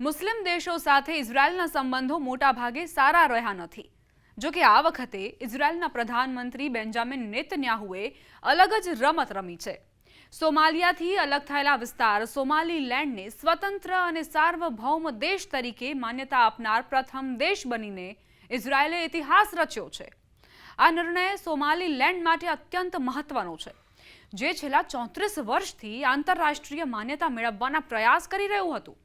મુસ્લિમ દેશો સાથે ઇઝરાયલના સંબંધો મોટાભાગે સારા રહ્યા નથી. જો કે આ વખતે ઇઝરાયલના પ્રધાનમંત્રી બેન્જામિન નેતન્યાહુએ અલગ જ રમત રમી છે. સોમાલિયાથી અલગ થયેલા વિસ્તાર સોમાલીલેન્ડને સ્વતંત્ર અને સાર્વભૌમ દેશ તરીકે માન્યતા આપનાર પ્રથમ દેશ બનીને ઇઝરાયલે ઇતિહાસ રચ્યો છે. આ નિર્ણય સોમાલીલેન્ડ માટે અત્યંત મહત્વનો છે, જે છેલ્લા 34 વર્ષથી આંતરરાષ્ટ્રીય માન્યતા મેળવવાના પ્રયાસ કરી રહ્યું હતું.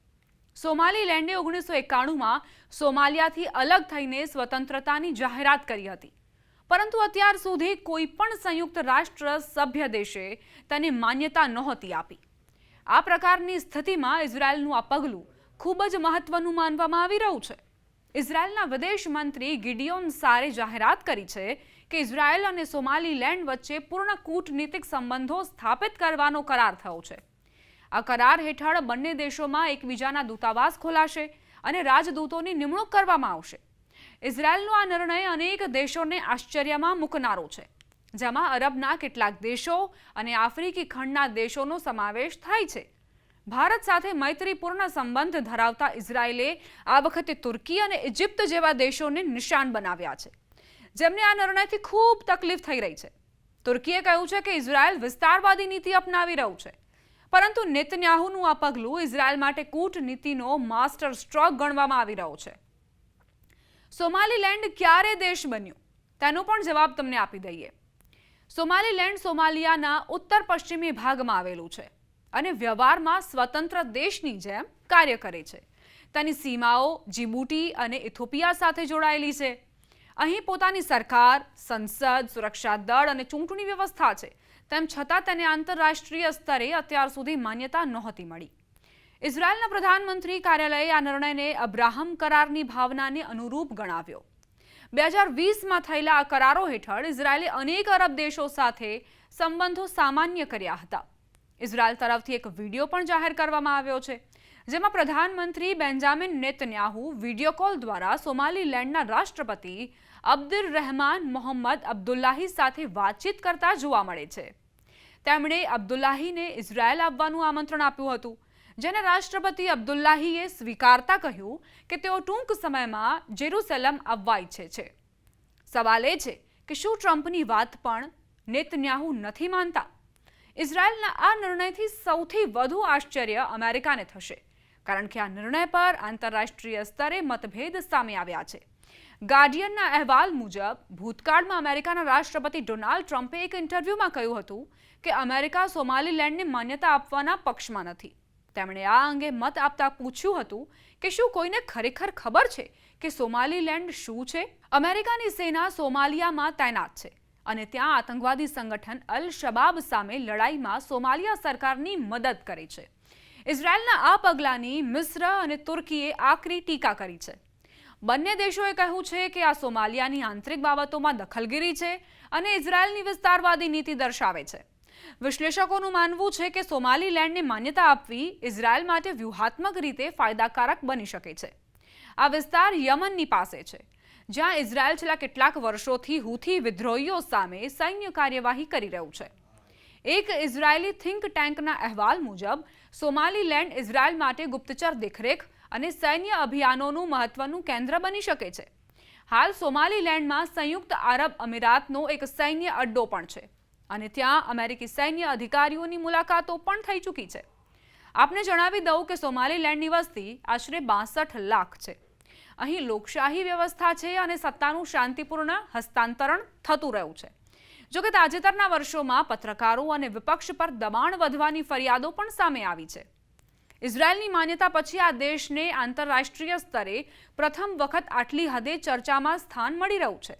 સોમાલીલેન્ડે 1991માં સોમાલિયાથી અલગ થઈને સ્વતંત્રતાની જાહેરાત કરી હતી, પરંતુ અત્યાર સુધી કોઈ પણ સંયુક્ત રાષ્ટ્ર સભ્ય દેશે તેને માન્યતા નહોતી આપી. આ પ્રકારની સ્થિતિમાં ઇઝરાયલનું આ પગલું ખૂબ જ મહત્વનું માનવામાં આવી રહ્યું છે. ઇઝરાયલના વિદેશ મંત્રી ગિડિયોન સારે જાહેરાત કરી છે કે ઇઝરાયલ અને સોમાલીલેન્ડ વચ્ચે પૂર્ણ કૂટનીતિક સંબંધો સ્થાપિત કરવાનો કરાર થયો છે. આ કરાર હેઠળ બંને દેશોમાં એકબીજાના દૂતાવાસ ખોલાશે અને રાજદૂતોની નિમણૂક કરવામાં આવશે. ઇઝરાયલનો આ નિર્ણય અનેક દેશોને આશ્ચર્યમાં મૂકનારો છે, જેમાં અરબના કેટલાક દેશો અને આફ્રિકી ખંડના દેશોનો સમાવેશ થાય છે. ભારત સાથે મૈત્રીપૂર્ણ સંબંધ ધરાવતા ઇઝરાયલે આ વખતે તુર્કી અને ઇજિપ્ત જેવા દેશોને નિશાન બનાવ્યા છે, જેમને આ નિર્ણયથી ખૂબ તકલીફ થઈ રહી છે. તુર્કીએ કહ્યું છે કે ઇઝરાયલ વિસ્તારવાદી નીતિ અપનાવી રહ્યું છે, પરંતુ નેતન્યાહુનું આ પગલું ઇઝરાયલ માટે કૂટનીતિનો માસ્ટર સ્ટ્રોક ગણવામાં આવી રહ્યો છે. સોમાલીલેન્ડ ક્યારે દેશ બન્યું તેનો પણ જવાબ તમને આપી દઈએ. સોમાલીલેન્ડ સોમાલિયાના ઉત્તર પશ્ચિમી ભાગમાં આવેલું છે અને વ્યવહારમાં સ્વતંત્ર દેશની જેમ કાર્ય કરે છે. તેની સીમાઓ જીબુટી અને ઇથોપિયા સાથે જોડાયેલી છે. અહીં પોતાની સરકાર, સંસદ, સુરક્ષા દળ અને ચૂંટણી વ્યવસ્થા છે. તેમ છતાં તેને આંતરરાષ્ટ્રીય સ્તરે અત્યાર સુધી માન્યતા નહોતી મળી. ઇઝરાયલના પ્રધાનમંત્રી કાર્યાલયે આ નિર્ણયને અબ્રાહમ કરારની ભાવનાને અનુરૂપ ગણાવ્યો. 2020માં થયેલા આ કરારો હેઠળ ઇઝરાયલે અનેક અરબ દેશો સાથે સંબંધો સામાન્ય કર્યા હતા. ઇઝરાયલ તરફથી એક વિડીયો પણ જાહેર કરવામાં આવ્યો છે, જેમાં પ્રધાનમંત્રી બેન્જામિન નેતન્યાહુ વિડીયો કોલ દ્વારા સોમાલીલેન્ડના રાષ્ટ્રપતિ અબ્દુર રહેમાન મોહમ્મદ અબ્દુલ્લાહી સાથે વાતચીત કરતા જોવા મળે છે. તેમણે અબ્દુલ્લાહીને ઇઝરાયલ આવવાનું આમંત્રણ આપ્યું હતું, જેને રાષ્ટ્રપતિ અબ્દુલ્લાહીએ સ્વીકારતા કહ્યું કે તેઓ ટૂંક સમયમાં જેરુસલેમ આવવા ઈચ્છે છે. સવાલ એ છે કે શું ટ્રમ્પની વાત પણ નેતન્યાહુ નથી માનતા? ઇઝરાયલના આ નિર્ણયથી સૌથી વધુ આશ્ચર્ય અમેરિકાને થશે, કારણ કે આ નિર્ણય પર આંતરરાષ્ટ્રીય સ્તરે મતભેદ સામે આવ્યા છે. ગાર્ડિયનના અહેવાલ મુજબ ભૂતકાળમાં અમેરિકાના રાષ્ટ્રપતિ ડોનાલ્ડ ટ્રમ્પે એક ઇન્ટરવ્યુમાં કહ્યું હતું કે અમેરિકા સોમાલીલેન્ડને માન્યતા આપવાના પક્ષમાં નથી. તેમણે આ અંગે મત આપતા પૂછ્યું હતું કે શું કોઈને ખરેખર ખબર છે કે સોમાલીલેન્ડ શું છે? અમેરિકાની સેના સોમાલિયામાં તૈનાત છે અને ત્યાં આતંકવાદી સંગઠન અલ શબાબ સામે લડાઈમાં સોમાલિયા સરકારની મદદ કરે છે. ઇઝરાયલના આ પગલાંની મિસ્ર અને તુર્કીએ આકરી ટીકા કરી છે. બંને દેશોએ કહ્યું છે કે આ સોમાલિયાની આંતરિક બાબતોમાં દખલગીરી છે અને ઇઝરાયલની વિસ્તારવાદી નીતિ દર્શાવે છે. વિશ્લેષકોનું માનવું છે કે સોમાલીલેન્ડને માન્યતા આપવી ઇઝરાયલ માટે વ્યૂહાત્મક રીતે ફાયદાકારક બની શકે છે. આ વિસ્તાર યમનની પાસે છે, જ્યાં ઇઝરાયલ છેલ્લા કેટલાક વર્ષોથી હુથી વિદ્રોહીઓ સામે સૈન્ય કાર્યવાહી કરી રહ્યું છે. એક ઇઝરાયેલી થિંક ટેન્કના અહેવાલ મુજબ સોમાલીલેન્ડ ઇઝરાયલ માટે ગુપ્તચર દેખરેખ અને સૈન્ય અભિયાનોનું મહત્વનું કેન્દ્ર બની શકે છે. હાલ સોમાલીલેન્ડમાં સંયુક્ત આરબ અમીરાતનો એક સૈન્ય અડ્ડો પણ છે અને ત્યાં અમેરિકી સૈન્ય અધિકારીઓની મુલાકાતો પણ થઈ ચૂકી છે. આપને જણાવી દઉં કે સોમાલીલેન્ડની વસ્તી આશરે 62 લાખ છે. અહીં લોકશાહી વ્યવસ્થા છે અને સત્તાનું શાંતિપૂર્ણ હસ્તાંતરણ થતું રહ્યું છે. જોકે તાજેતરના વર્ષોમાં પત્રકારો અને વિપક્ષ પર દબાણ વધવાની ફરિયાદો પણ સામે આવી છે. ઇઝરાયલની માન્યતા પછી આ દેશને આંતરરાષ્ટ્રીય સ્તરે પ્રથમ વખત આટલી હદે ચર્ચામાં સ્થાન મળી રહ્યું છે.